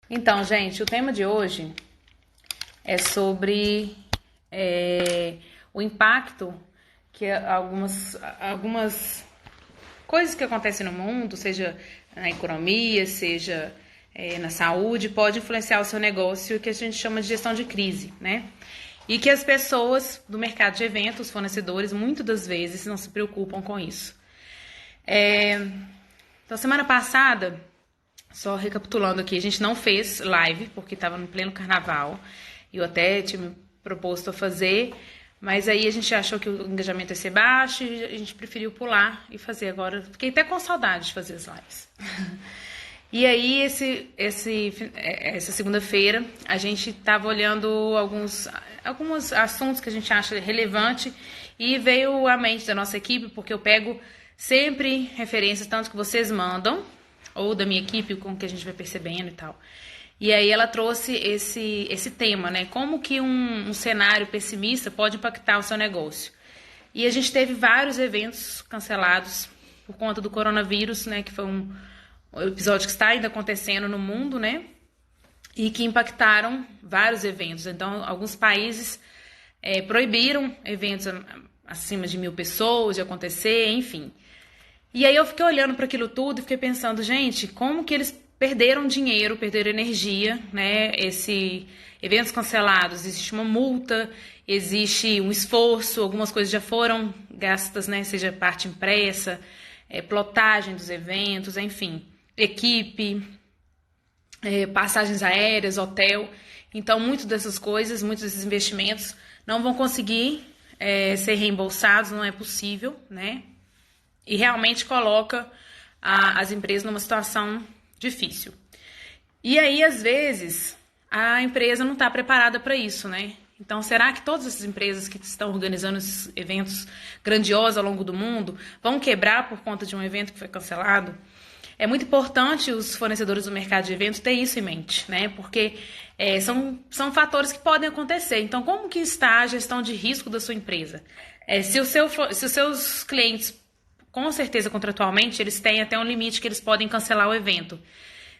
Então, gente, o tema de hoje é sobre o impacto que algumas coisas que acontecem no mundo, seja na economia, seja na saúde, pode influenciar o seu negócio, que a gente chama de gestão de crise, né? E que as pessoas do mercado de eventos, fornecedores, muitas das vezes não se preocupam com isso. Então, semana passada, só recapitulando aqui, a gente não fez live, porque estava no pleno carnaval. Eu até tinha me proposto a fazer, mas aí a gente achou que o engajamento ia ser baixo e a gente preferiu pular e fazer agora. Fiquei até com saudade de fazer as lives. E aí, essa segunda-feira, a gente estava olhando alguns assuntos que a gente acha relevante e veio à mente da nossa equipe, porque eu pego sempre referências, tanto que vocês mandam, ou da minha equipe, com que a gente vai percebendo e tal. E aí ela trouxe esse tema, né? Como que um cenário pessimista pode impactar o seu negócio. E a gente teve vários eventos cancelados por conta do coronavírus, né? Que foi um episódio que está ainda acontecendo no mundo, né? E que impactaram vários eventos. Então, alguns países proibiram eventos acima de 1.000 pessoas de acontecer, enfim. E aí eu fiquei olhando para aquilo tudo e fiquei pensando, gente, como que eles perderam dinheiro, perderam energia, né? Eventos cancelados, existe uma multa, existe um esforço, algumas coisas já foram gastas, né? Seja parte impressa, plotagem dos eventos, enfim, equipe, passagens aéreas, hotel. Então, muitas dessas coisas, muitos desses investimentos não vão conseguir ser reembolsados, não é possível, né? E realmente coloca as empresas numa situação difícil. E aí, às vezes, a empresa não está preparada para isso, né? Então, será que todas essas empresas que estão organizando esses eventos grandiosos ao longo do mundo vão quebrar por conta de um evento que foi cancelado? É muito importante os fornecedores do mercado de eventos ter isso em mente, né? Porque são fatores que podem acontecer. Então, como que está a gestão de risco da sua empresa? Se os seus clientes, com certeza, contratualmente, eles têm até um limite que eles podem cancelar o evento.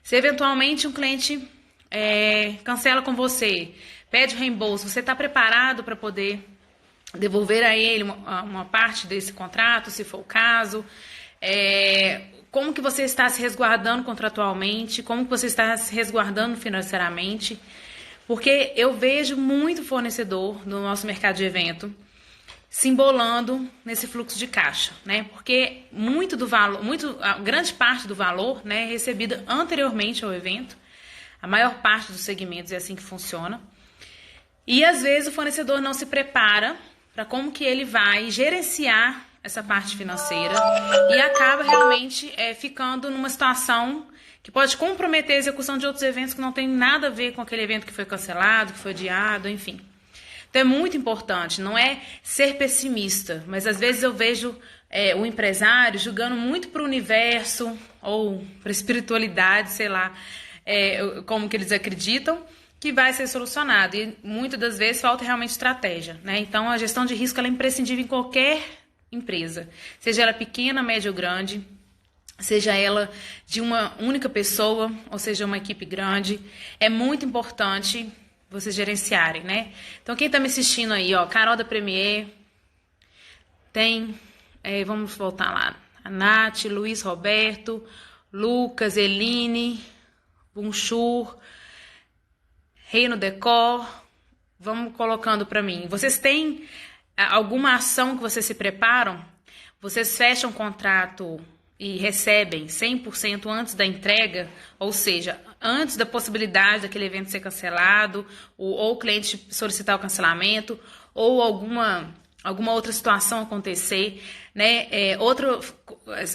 Se eventualmente um cliente cancela com você, pede reembolso, você está preparado para poder devolver a ele uma parte desse contrato, se for o caso? Como que você está se resguardando contratualmente? Como que você está se resguardando financeiramente? Porque eu vejo muito fornecedor no nosso mercado de evento se embolando nesse fluxo de caixa, né? Porque a grande parte do valor, né, é recebida anteriormente ao evento. A maior parte dos segmentos é assim que funciona. E às vezes o fornecedor não se prepara para como que ele vai gerenciar essa parte financeira e acaba realmente ficando numa situação que pode comprometer a execução de outros eventos que não tem nada a ver com aquele evento que foi cancelado, que foi adiado, enfim. Então é muito importante, não é ser pessimista, mas às vezes eu vejo o empresário julgando muito para o universo ou para a espiritualidade, sei lá, como que eles acreditam, que vai ser solucionado. E muitas das vezes falta realmente estratégia, né? Então a gestão de risco ela é imprescindível em qualquer empresa, seja ela pequena, média ou grande, seja ela de uma única pessoa ou seja uma equipe grande. É muito importante vocês gerenciarem, né? Então, quem tá me assistindo aí, ó, Carol da Premier, vamos voltar lá, a Nath, Luiz Roberto, Lucas, Eline, Bunchur, Reino Decor, vamos colocando para mim. Vocês têm alguma ação que vocês se preparam? Vocês fecham contrato e recebem 100% antes da entrega, ou seja, antes da possibilidade daquele evento ser cancelado, ou o cliente solicitar o cancelamento, ou alguma outra situação acontecer, né? Outro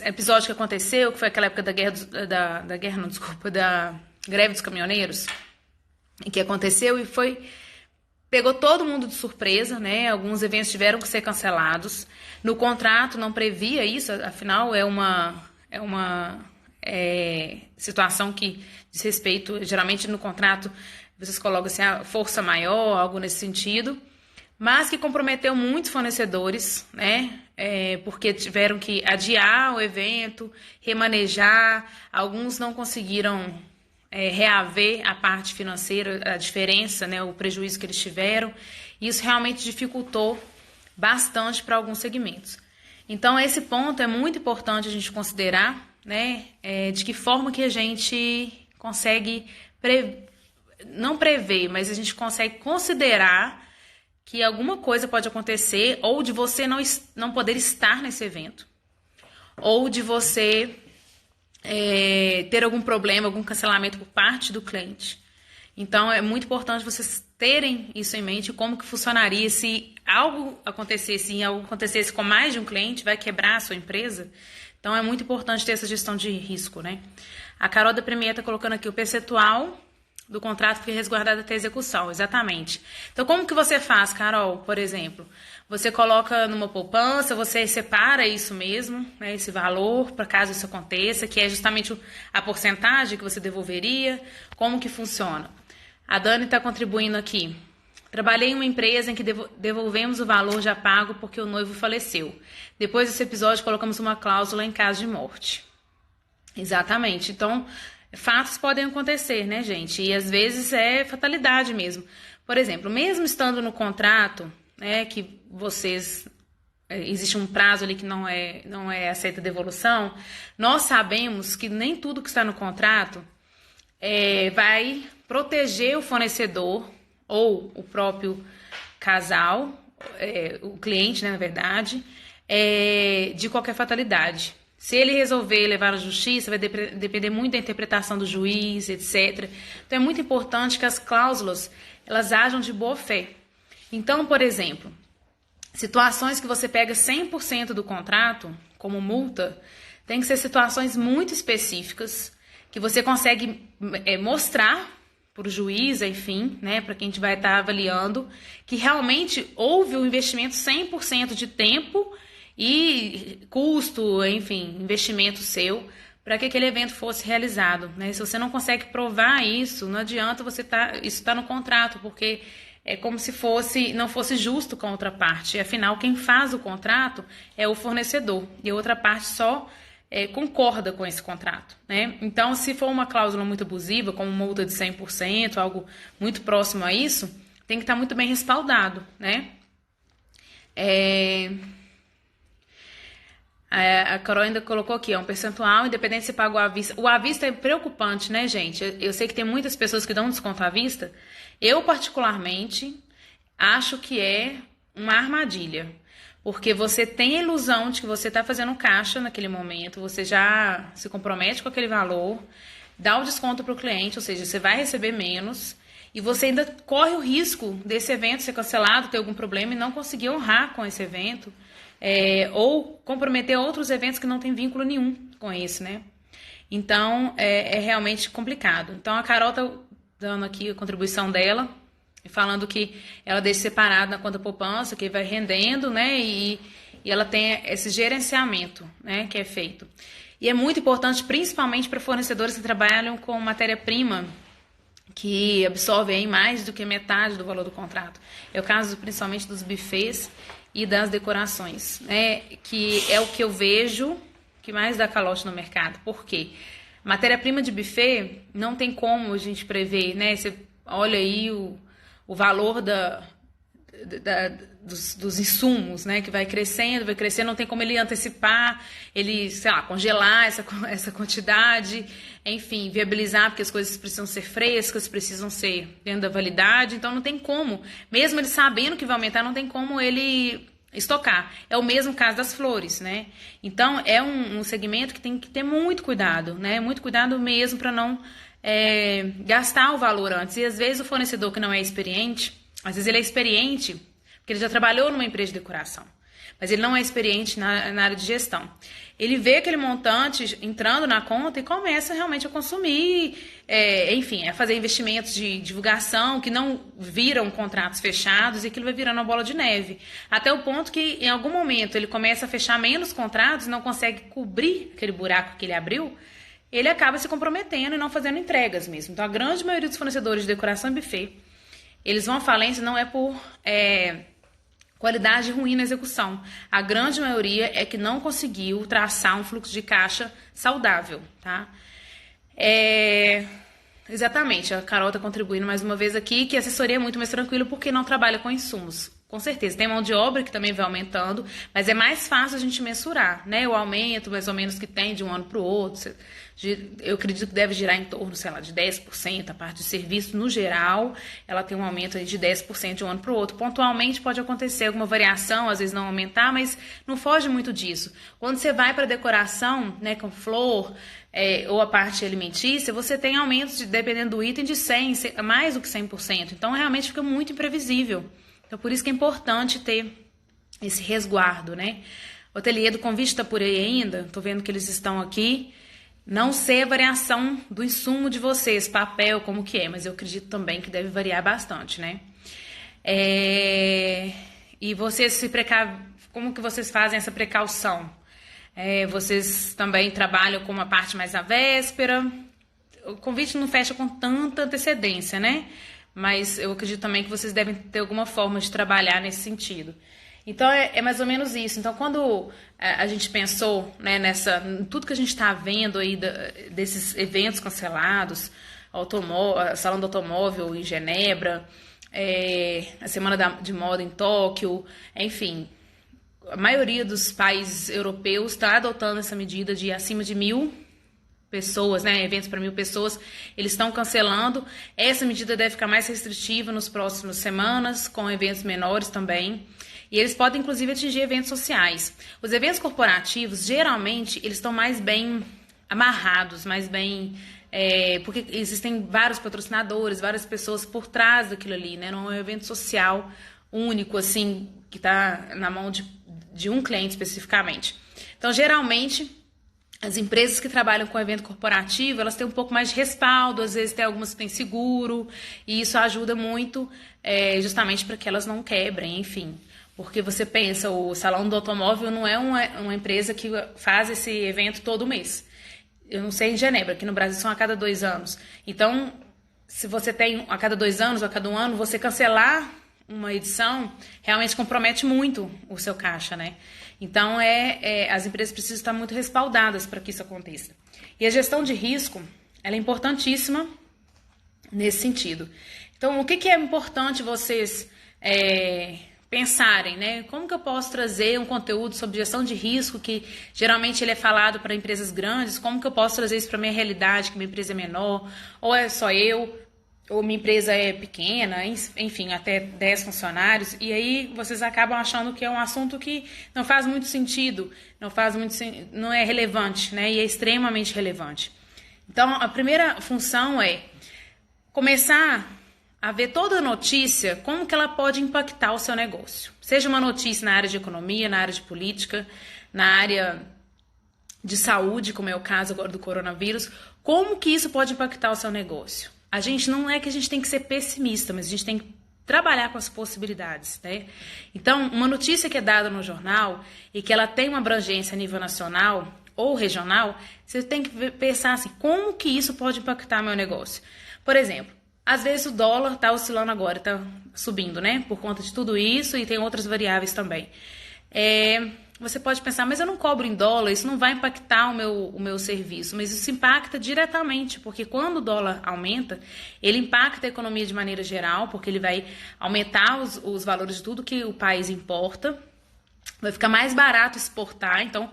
episódio que aconteceu, que foi aquela época da greve dos caminhoneiros, que aconteceu e pegou todo mundo de surpresa, né? Alguns eventos tiveram que ser cancelados. No contrato não previa isso, afinal é uma situação que diz respeito, geralmente no contrato vocês colocam assim, a força maior, algo nesse sentido, mas que comprometeu muitos fornecedores, né? Porque tiveram que adiar o evento, remanejar, alguns não conseguiram reaver a parte financeira, a diferença, né, o prejuízo que eles tiveram. Isso realmente dificultou bastante para alguns segmentos. Então, esse ponto é muito importante a gente considerar, né, de que forma que a gente consegue, não prever, mas a gente consegue considerar que alguma coisa pode acontecer, ou de você não poder estar nesse evento, ou de você ter algum problema, algum cancelamento por parte do cliente. Então, é muito importante vocês terem isso em mente, como que funcionaria se algo acontecesse com mais de um cliente, vai quebrar a sua empresa. Então, é muito importante ter essa gestão de risco, né? A Carol da Premier está colocando aqui o percentual do contrato fica resguardado até a execução, exatamente. Então, como que você faz, Carol, por exemplo? Você coloca numa poupança, você separa isso mesmo, né, esse valor, para caso isso aconteça, que é justamente a porcentagem que você devolveria. Como que funciona? A Dani está contribuindo aqui. Trabalhei em uma empresa em que devolvemos o valor já pago porque o noivo faleceu. Depois desse episódio, colocamos uma cláusula em caso de morte. Exatamente. Então, fatos podem acontecer, né, gente? E às vezes é fatalidade mesmo. Por exemplo, mesmo estando no contrato, né, que vocês existe um prazo ali que não é aceita a devolução, nós sabemos que nem tudo que está no contrato vai proteger o fornecedor ou o próprio casal, o cliente, né, na verdade, de qualquer fatalidade. Se ele resolver levar à justiça, vai depender muito da interpretação do juiz, etc. Então, é muito importante que as cláusulas elas ajam de boa fé. Então, por exemplo, situações que você pega 100% do contrato, como multa, tem que ser situações muito específicas, que você consegue mostrar para o juiz, enfim, né, para quem a gente vai estar avaliando, que realmente houve o investimento 100% de tempo e custo, enfim, investimento seu, para que aquele evento fosse realizado, né? Se você não consegue provar isso, não adianta isso está no contrato, porque é como se não fosse justo com a outra parte. Afinal, quem faz o contrato é o fornecedor e a outra parte só concorda com esse contrato, né? Então, se for uma cláusula muito abusiva, como multa de 100%, algo muito próximo a isso, tem que estar muito bem respaldado, né? A Carol ainda colocou aqui, um percentual, independente se pagou à vista. O à vista é preocupante, né, gente? Eu sei que tem muitas pessoas que dão desconto à vista. Eu, particularmente, acho que é uma armadilha. Porque você tem a ilusão de que você está fazendo caixa naquele momento, você já se compromete com aquele valor, dá o desconto para o cliente, ou seja, você vai receber menos, e você ainda corre o risco desse evento ser cancelado, ter algum problema e não conseguir honrar com esse evento, ou comprometer outros eventos que não tem vínculo nenhum com esse, né? Então, é realmente complicado. Então, a Carol está dando aqui a contribuição dela, falando que ela deixa separado na conta poupança, que vai rendendo, né? E ela tem esse gerenciamento, né? Que é feito. E é muito importante, principalmente para fornecedores que trabalham com matéria-prima, que absorve aí mais do que metade do valor do contrato. É o caso principalmente dos buffets e das decorações, né? Que é o que eu vejo que mais dá calote no mercado. Por quê? Matéria-prima de buffet não tem como a gente prever, né? Você olha aí o valor dos insumos, né? Que vai crescendo, não tem como ele antecipar, ele, sei lá, congelar essa quantidade, enfim, viabilizar, porque as coisas precisam ser frescas, precisam ser dentro da validade, então não tem como, mesmo ele sabendo que vai aumentar, não tem como ele estocar. É o mesmo caso das flores, né? Então, é um segmento que tem que ter muito cuidado, né? Muito cuidado mesmo para não gastar o valor antes. E às vezes o fornecedor que não é experiente, às vezes ele é experiente porque ele já trabalhou numa empresa de decoração, mas ele não é experiente na área de gestão. Ele vê aquele montante entrando na conta e começa realmente a consumir, enfim, a fazer investimentos de divulgação que não viram contratos fechados e aquilo vai virando uma bola de neve. Até o ponto que, em algum momento, ele começa a fechar menos contratos e não consegue cobrir aquele buraco que ele abriu, ele acaba se comprometendo e não fazendo entregas mesmo. Então, a grande maioria dos fornecedores de decoração e buffet, eles vão à falência não é por qualidade ruim na execução. A grande maioria é que não conseguiu traçar um fluxo de caixa saudável, tá? Exatamente, a Carol está contribuindo mais uma vez aqui, que a assessoria é muito mais tranquila porque não trabalha com insumos. Com certeza, tem mão de obra que também vai aumentando, mas é mais fácil a gente mensurar, né? O aumento, mais ou menos, que tem de um ano para o outro. Eu acredito que deve girar em torno, sei lá, de 10%. A parte de serviço, no geral, ela tem um aumento aí de 10% de um ano para o outro. Pontualmente pode acontecer alguma variação, às vezes não aumentar, mas não foge muito disso. Quando você vai para decoração, né, com flor, ou a parte alimentícia, você tem aumentos, dependendo do item, de 100, mais do que 100%. Então, realmente fica muito imprevisível. Então, por isso que é importante ter esse resguardo, né? O ateliê do convite está por aí ainda, tô vendo que eles estão aqui. Não sei a variação do insumo de vocês, papel, como que é, mas eu acredito também que deve variar bastante, né? E vocês como que vocês fazem essa precaução? Vocês também trabalham com uma parte mais à véspera? O convite não fecha com tanta antecedência, né? Mas eu acredito também que vocês devem ter alguma forma de trabalhar nesse sentido. Então, é mais ou menos isso. Então, quando a gente pensou, né, tudo que a gente está vendo aí desses eventos cancelados, Salão do Automóvel em Genebra, a Semana de Moda em Tóquio, enfim, a maioria dos países europeus está adotando essa medida de acima de 1.000 pessoas, né, eventos para 1.000 pessoas, eles estão cancelando. Essa medida deve ficar mais restritiva nas próximas semanas, com eventos menores também. E eles podem, inclusive, atingir eventos sociais. Os eventos corporativos, geralmente, eles estão mais bem amarrados, mais bem... porque existem vários patrocinadores, várias pessoas por trás daquilo ali, né? Não é um evento social único, assim, que está na mão de um cliente especificamente. Então, geralmente, as empresas que trabalham com evento corporativo, elas têm um pouco mais de respaldo, às vezes tem algumas que têm seguro, e isso ajuda muito justamente para que elas não quebrem, enfim. Porque você pensa, o Salão do Automóvel não é uma empresa que faz esse evento todo mês. Eu não sei em Genebra, aqui no Brasil são a cada 2 anos. Então, se você tem a cada 2 anos ou a cada 1 ano, você cancelar uma edição realmente compromete muito o seu caixa, né? Então, as empresas precisam estar muito respaldadas para que isso aconteça. E a gestão de risco, ela é importantíssima nesse sentido. Então, o que é importante vocês pensarem, né? Como que eu posso trazer um conteúdo sobre gestão de risco, que geralmente ele é falado para empresas grandes, como que eu posso trazer isso para a minha realidade, que minha empresa é menor, ou é só eu, ou minha empresa é pequena, enfim, até 10 funcionários, e aí vocês acabam achando que é um assunto que não faz muito sentido, não é relevante, né? E é extremamente relevante. Então, a primeira função é começar a ver toda notícia, como que ela pode impactar o seu negócio. Seja uma notícia na área de economia, na área de política, na área de saúde, como é o caso agora do coronavírus, como que isso pode impactar o seu negócio. Não é que a gente tem que ser pessimista, mas a gente tem que trabalhar com as possibilidades, né? Então, uma notícia que é dada no jornal e que ela tem uma abrangência a nível nacional ou regional, você tem que pensar assim, como que isso pode impactar meu negócio? Por exemplo, às vezes o dólar está oscilando agora, está subindo, né? Por conta de tudo isso e tem outras variáveis também. Você pode pensar, mas eu não cobro em dólar, isso não vai impactar o meu serviço. Mas isso impacta diretamente, porque quando o dólar aumenta, ele impacta a economia de maneira geral, porque ele vai aumentar os valores de tudo que o país importa, vai ficar mais barato exportar, então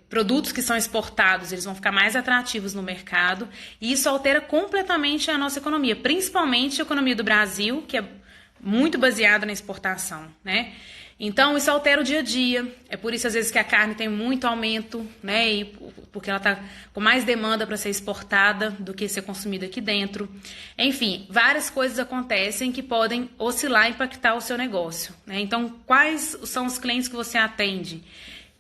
produtos que são exportados, eles vão ficar mais atrativos no mercado, e isso altera completamente a nossa economia, principalmente a economia do Brasil, que é muito baseada na exportação, né? Então, isso altera o dia a dia. É por isso, às vezes, que a carne tem muito aumento, né? Porque ela está com mais demanda para ser exportada do que ser consumida aqui dentro. Enfim, várias coisas acontecem que podem oscilar e impactar o seu negócio, né? Então, quais são os clientes que você atende?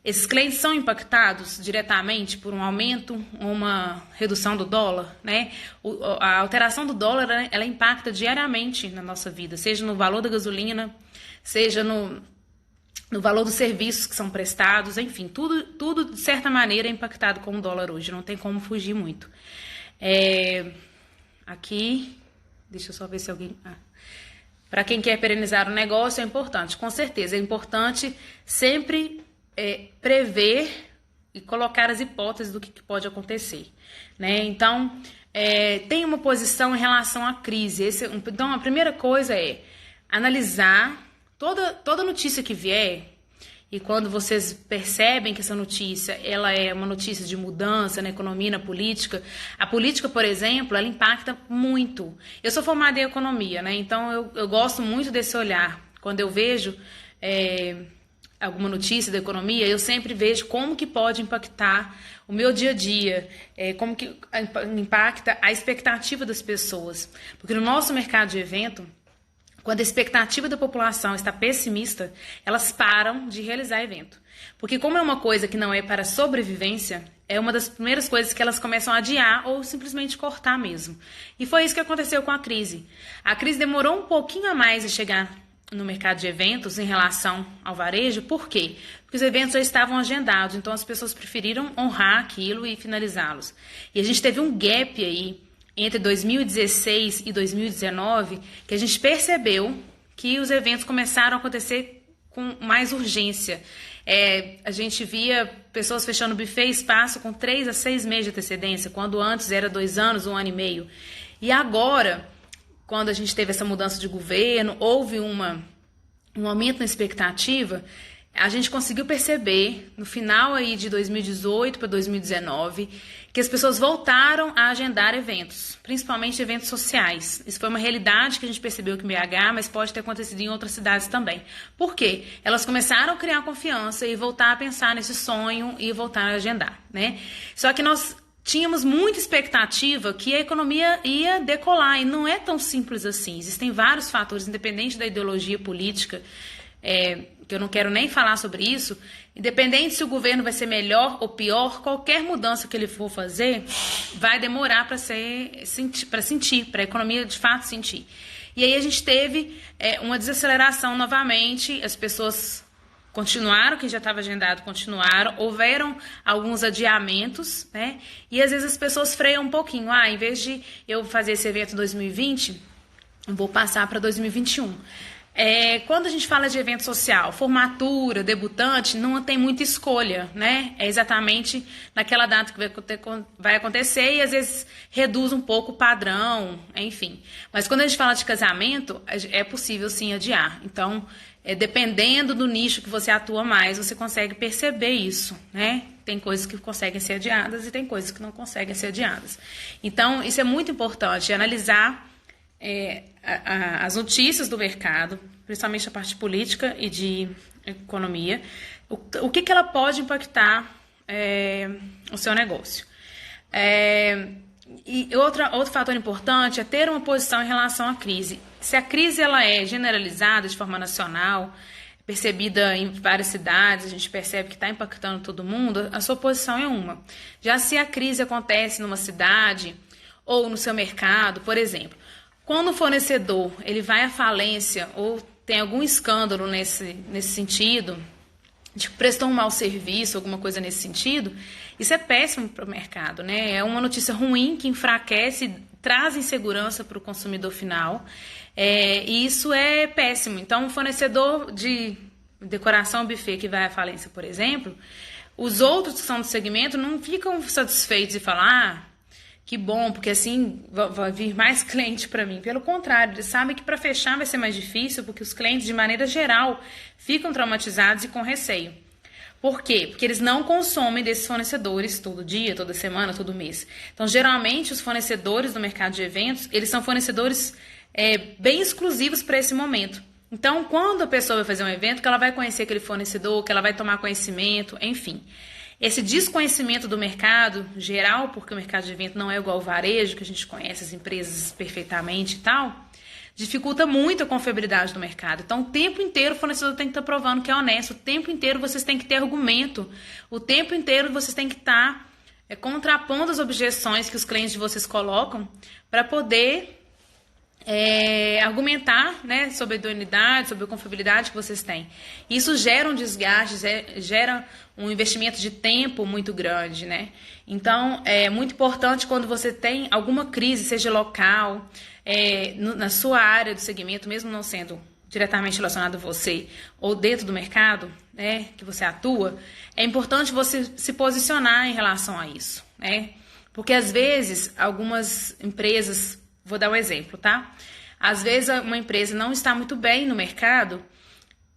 Esses clientes são impactados diretamente por um aumento ou uma redução do dólar, né? A alteração do dólar, ela impacta diariamente na nossa vida, seja no valor da gasolina, seja no valor dos serviços que são prestados, enfim, tudo de certa maneira é impactado com o dólar hoje, não tem como fugir muito. Aqui, deixa eu só ver se alguém... Para quem quer perenizar o negócio é importante, com certeza, é importante sempre prever e colocar as hipóteses do que pode acontecer, né? Então, tem uma posição em relação à crise. Então, a primeira coisa é analisar toda notícia que vier, e quando vocês percebem que essa notícia ela é uma notícia de mudança na economia, na política, a política, por exemplo, ela impacta muito. Eu sou formada em economia, né? Então eu gosto muito desse olhar. Quando eu vejo alguma notícia da economia, eu sempre vejo como que pode impactar o meu dia a dia, como que impacta a expectativa das pessoas. Porque no nosso mercado de evento, quando a expectativa da população está pessimista, elas param de realizar evento. Porque como é uma coisa que não é para sobrevivência, é uma das primeiras coisas que elas começam a adiar ou simplesmente cortar mesmo. E foi isso que aconteceu com a crise. A crise demorou um pouquinho a mais a chegar no mercado de eventos em relação ao varejo. Por quê? Porque os eventos já estavam agendados, então as pessoas preferiram honrar aquilo e finalizá-los. E a gente teve um gap aí entre 2016 e 2019, que a gente percebeu que os eventos começaram a acontecer com mais urgência. A gente via pessoas fechando buffet e espaço com 3 a 6 meses de antecedência, quando antes era 2 anos, 1 ano e meio. E agora, quando a gente teve essa mudança de governo, houve um aumento na expectativa, a gente conseguiu perceber, no final aí de 2018 para 2019, que as pessoas voltaram a agendar eventos, principalmente eventos sociais. Isso foi uma realidade que a gente percebeu aqui em BH, mas pode ter acontecido em outras cidades também. Por quê? Elas começaram a criar confiança e voltar a pensar nesse sonho e voltar a agendar, né? Só que nós tínhamos muita expectativa que a economia ia decolar, e não é tão simples assim. Existem vários fatores, independente da ideologia política, que eu não quero nem falar sobre isso, independente se o governo vai ser melhor ou pior, qualquer mudança que ele for fazer vai demorar para sentir, para a economia de fato sentir. E aí a gente teve uma desaceleração novamente, as pessoas continuaram, quem já estava agendado continuaram, houveram alguns adiamentos, né? E às vezes as pessoas freiam um pouquinho. Em vez de eu fazer esse evento em 2020, eu vou passar para 2021. Quando a gente fala de evento social, formatura, debutante, não tem muita escolha, né? É exatamente naquela data que vai acontecer e às vezes reduz um pouco o padrão, enfim. Mas quando a gente fala de casamento, é possível sim adiar. Então, dependendo do nicho que você atua mais, você consegue perceber isso, né? Tem coisas que conseguem ser adiadas e tem coisas que não conseguem ser adiadas. Então, isso é muito importante, analisar as notícias do mercado, principalmente a parte política e de economia, o que ela pode impactar o seu negócio. E outro fator importante é ter uma posição em relação à crise. Se a crise ela é generalizada de forma nacional, percebida em várias cidades, a gente percebe que está impactando todo mundo, a sua posição é uma. Já se a crise acontece numa cidade ou no seu mercado, por exemplo, quando o fornecedor ele vai à falência ou tem algum escândalo nesse sentido, de que prestou um mau serviço, alguma coisa nesse sentido, isso é péssimo para o mercado, né? É uma notícia ruim que enfraquece, traz insegurança para o consumidor final, e isso é péssimo. Então, um fornecedor de decoração buffet que vai à falência, por exemplo, os outros que são do segmento não ficam satisfeitos e falam, que bom, porque assim vai vir mais cliente para mim. Pelo contrário, eles sabem que para fechar vai ser mais difícil, porque os clientes, de maneira geral, ficam traumatizados e com receio. Por quê? Porque eles não consomem desses fornecedores todo dia, toda semana, todo mês. Então, geralmente, os fornecedores do mercado de eventos, eles são fornecedores bem exclusivos para esse momento. Então, quando a pessoa vai fazer um evento, que ela vai conhecer aquele fornecedor, que ela vai tomar conhecimento, enfim. Esse desconhecimento do mercado geral, porque o mercado de evento não é igual ao varejo, que a gente conhece as empresas perfeitamente e tal, dificulta muito a confiabilidade do mercado. Então, o tempo inteiro o fornecedor tem que estar provando que é honesto, o tempo inteiro vocês têm que ter argumento, o tempo inteiro vocês têm que estar contrapondo as objeções que os clientes de vocês colocam para poder argumentar, né, sobre a idoneidade, sobre a confiabilidade que vocês têm. Isso gera um desgaste, gera um investimento de tempo muito grande, né? Então, é muito importante quando você tem alguma crise, seja local, na sua área do segmento, mesmo não sendo diretamente relacionado a você, ou dentro do mercado, né, que você atua, é importante você se posicionar em relação a isso, né? Porque às vezes algumas empresas, vou dar um exemplo, tá? Às vezes uma empresa não está muito bem no mercado,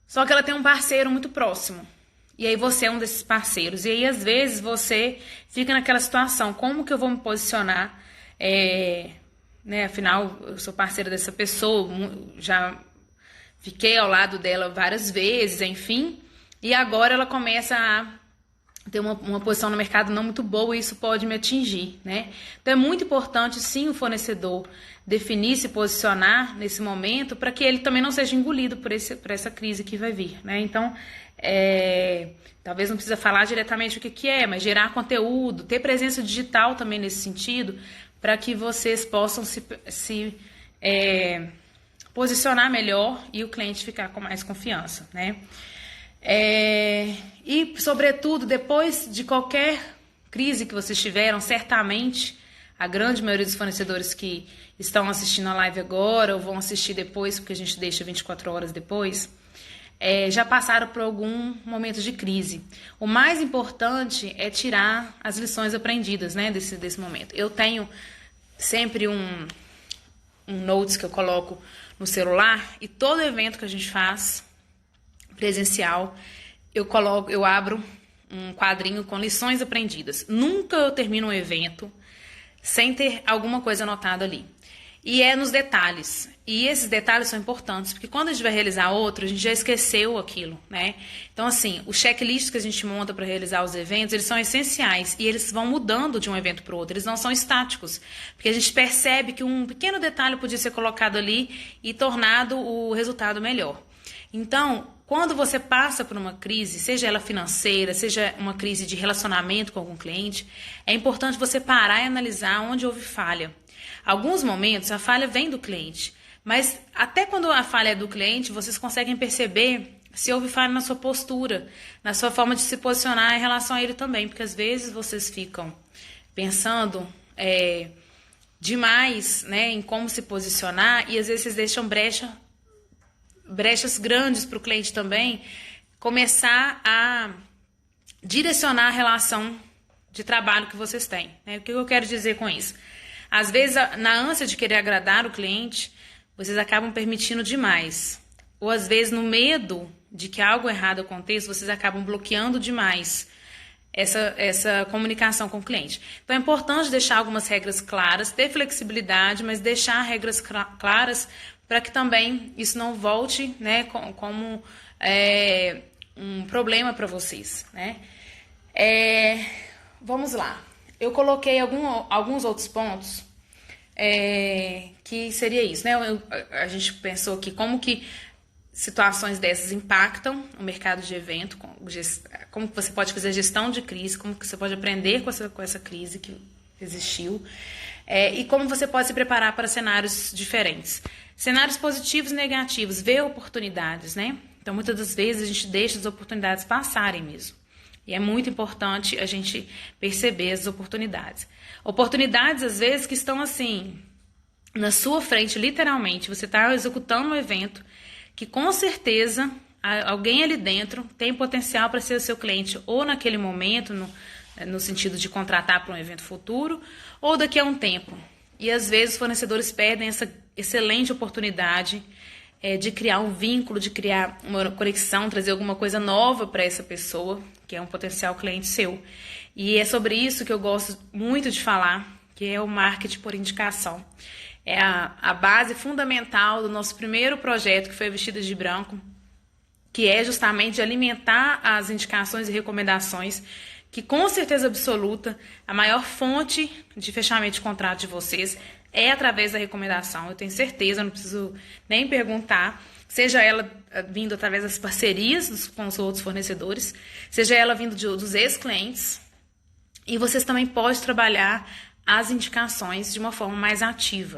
só que ela tem um parceiro muito próximo. E aí você é um desses parceiros. E aí às vezes você fica naquela situação, como que eu vou me posicionar? Né? Afinal, eu sou parceira dessa pessoa, já fiquei ao lado dela várias vezes, enfim. E agora ela começa a ter uma posição no mercado não muito boa e isso pode me atingir, né? Então é muito importante, sim, o fornecedor definir, se posicionar nesse momento para que ele também não seja engolido por essa crise que vai vir, né? Então, talvez não precisa falar diretamente o que é, mas gerar conteúdo, ter presença digital também nesse sentido, para que vocês possam se posicionar melhor e o cliente ficar com mais confiança, né? E, sobretudo, depois de qualquer crise que vocês tiveram, certamente a grande maioria dos fornecedores que estão assistindo a live agora ou vão assistir depois, porque a gente deixa 24 horas depois, já passaram por algum momento de crise. O mais importante é tirar as lições aprendidas, né, desse momento. Eu tenho sempre um notes que eu coloco no celular e todo evento que a gente faz presencial, eu abro um quadrinho com lições aprendidas. Nunca eu termino um evento sem ter alguma coisa anotada ali. E é nos detalhes. E esses detalhes são importantes, porque quando a gente vai realizar outro, a gente já esqueceu aquilo, né? Então, assim, os checklists que a gente monta para realizar os eventos, eles são essenciais e eles vão mudando de um evento para o outro, eles não são estáticos, porque a gente percebe que um pequeno detalhe podia ser colocado ali e tornado o resultado melhor. Então, quando você passa por uma crise, seja ela financeira, seja uma crise de relacionamento com algum cliente, é importante você parar e analisar onde houve falha. Alguns momentos a falha vem do cliente, mas até quando a falha é do cliente, vocês conseguem perceber se houve falha na sua postura, na sua forma de se posicionar em relação a ele também, porque às vezes vocês ficam pensando demais, né, em como se posicionar e às vezes vocês deixam brechas grandes para o cliente também começar a direcionar a relação de trabalho que vocês têm, né? O que eu quero dizer com isso? Às vezes, na ânsia de querer agradar o cliente, vocês acabam permitindo demais. Ou às vezes, no medo de que algo errado aconteça, vocês acabam bloqueando demais essa comunicação com o cliente. Então, é importante deixar algumas regras claras, ter flexibilidade, mas deixar regras claras para que também isso não volte, né, como um problema para vocês, né? Vamos lá. Eu coloquei alguns outros pontos que seria isso, né? A gente pensou aqui como que situações dessas impactam o mercado de evento, como que você pode fazer gestão de crise, como que você pode aprender com essa crise que existiu, e como você pode se preparar para cenários diferentes. Cenários positivos e negativos, ver oportunidades, né? Então, muitas das vezes, a gente deixa as oportunidades passarem mesmo. E é muito importante a gente perceber as oportunidades. Oportunidades, às vezes, que estão assim, na sua frente, literalmente. Você está executando um evento que, com certeza, alguém ali dentro tem potencial para ser o seu cliente, ou naquele momento, no sentido de contratar para um evento futuro, ou daqui a um tempo. E, às vezes, os fornecedores perdem essa excelente oportunidade de criar um vínculo, de criar uma conexão, trazer alguma coisa nova para essa pessoa, que é um potencial cliente seu. E é sobre isso que eu gosto muito de falar, que é o marketing por indicação. É a base fundamental do nosso primeiro projeto, que foi Vestidas de Branco, que é justamente alimentar as indicações e recomendações, que com certeza absoluta, a maior fonte de fechamento de contrato de vocês é através da recomendação. Eu tenho certeza, não preciso nem perguntar, seja ela vindo através das parcerias com os outros fornecedores, seja ela vindo dos ex-clientes, e vocês também podem trabalhar as indicações de uma forma mais ativa.